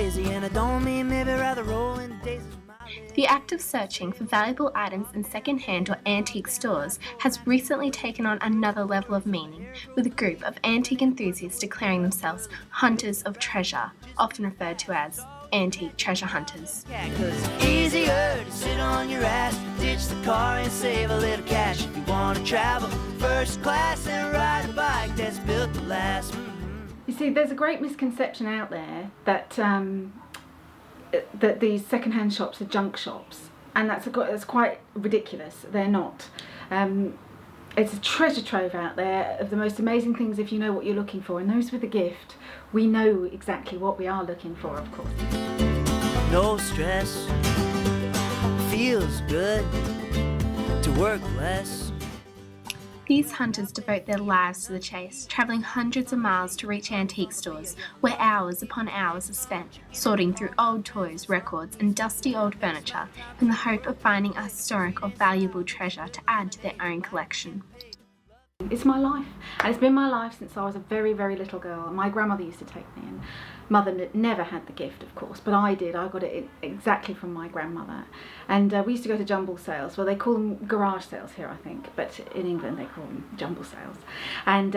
lazy, and I don't mean maybe rather rolling days. The act of searching for valuable items in second-hand or antique stores has recently taken on another level of meaning, with a group of antique enthusiasts declaring themselves hunters of treasure, often referred to as antique treasure hunters. Yeah, 'cause it's easier to sit on your ass, ditch the car and save a little cash. If you want to travel first class and ride a bike that's built to last. You see, there's a great misconception out there that that these second-hand shops are junk shops, and that's quite ridiculous. They're not. It's a treasure trove out there of the most amazing things if you know what you're looking for, and those with a gift, we know exactly what we are looking for, of course. No stress, feels good to work less. These hunters devote their lives to the chase, travelling hundreds of miles to reach antique stores, where hours upon hours are spent sorting through old toys, records and dusty old furniture in the hope of finding a historic or valuable treasure to add to their own collection. It's my life, and it's been my life since I was a very, very little girl. My grandmother used to take me, and mother never had the gift, of course, but I did. I got it exactly from my grandmother. And we used to go to jumble sales. Well, they call them garage sales here, I think, but in England they call them jumble sales. And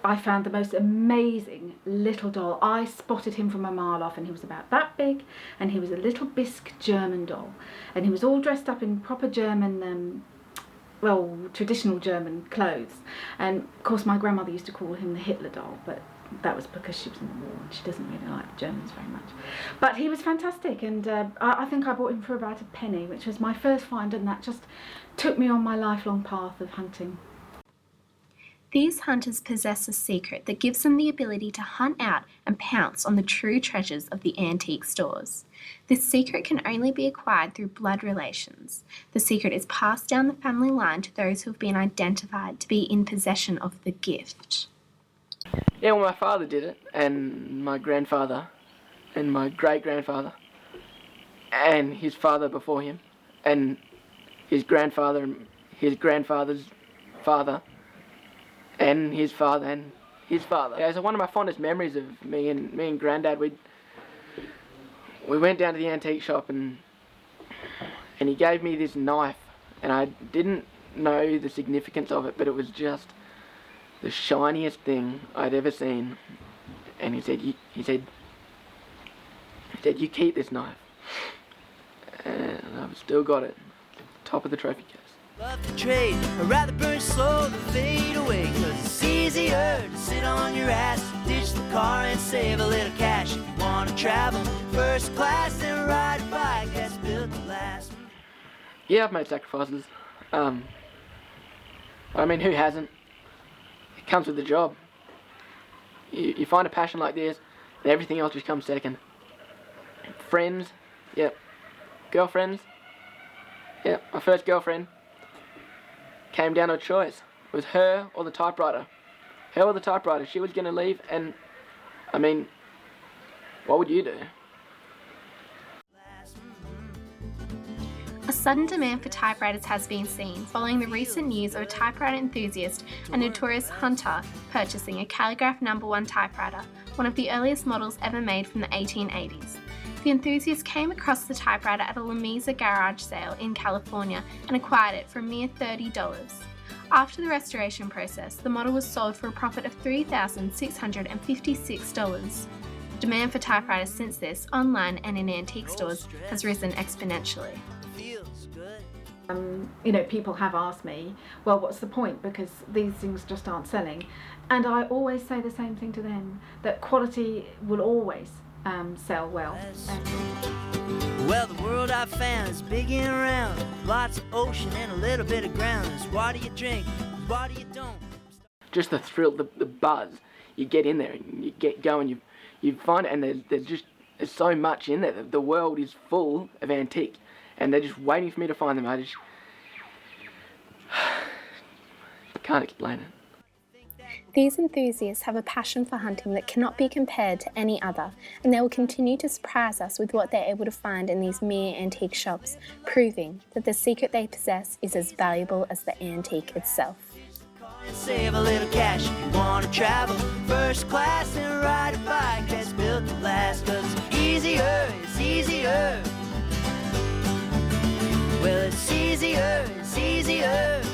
I found the most amazing little doll. I spotted him from a mile off, and he was about that big, and he was a little bisque German doll, and he was all dressed up in proper German traditional German clothes. And of course my grandmother used to call him the Hitler doll, but that was because she was in the war and she doesn't really like the Germans very much. But he was fantastic, and I think I bought him for about a penny, which was my first find, and that just took me on my lifelong path of hunting. These hunters possess a secret that gives them the ability to hunt out and pounce on the true treasures of the antique stores. This secret can only be acquired through blood relations. The secret is passed down the family line to those who have been identified to be in possession of the gift. Yeah, well, my father did it, and my grandfather, and my great-grandfather, and his father before him, and his grandfather, and his grandfather's father, and his father, and his father. Yeah, so one of my fondest memories of me and Granddad, we went down to the antique shop, and he gave me this knife, and I didn't know the significance of it, but it was just the shiniest thing I'd ever seen. And he said, you keep this knife. And I've still got it, top of the trophy case. Love to trade, I'd rather burn slow than fade away, 'cause it's easier to sit on your ass, ditch the car and save a little cash. If you want to travel first class and ride a bike that's built to last. Yeah, I've made sacrifices. I mean, who hasn't? It comes with the job. You find a passion like this, and everything else just comes second. Friends, yep. Girlfriends, yep. My first girlfriend came down to a choice. It was her or the typewriter. Her or the typewriter. She was going to leave, and I mean, what would you do? A sudden demand for typewriters has been seen following the recent news of a typewriter enthusiast and notorious hunter purchasing a Calligraph No. 1 typewriter, one of the earliest models ever made from the 1880s. The enthusiast came across the typewriter at a Lamesa garage sale in California and acquired it for a mere $30. After the restoration process, the model was sold for a profit of $3,656. Demand for typewriters since this, online and in antique stores, has risen exponentially. People have asked me, well, what's the point, because these things just aren't selling, and I always say the same thing to them, that quality will always sell well. Well, the world I've found is big and round, lots of ocean and a little bit of ground. It's what do you drink, what do you don't? Just the thrill, the buzz. You get in there and you get going, you find it, and there's so much in there. The world is full of antique, and they're just waiting for me to find them. I just can't explain it. These enthusiasts have a passion for hunting that cannot be compared to any other, and they will continue to surprise us with what they're able to find in these mere antique shops, proving that the secret they possess is as valuable as the antique itself. Save a little cash if you want to travel first class and ride a bike that's built to last, 'cause it's it's easier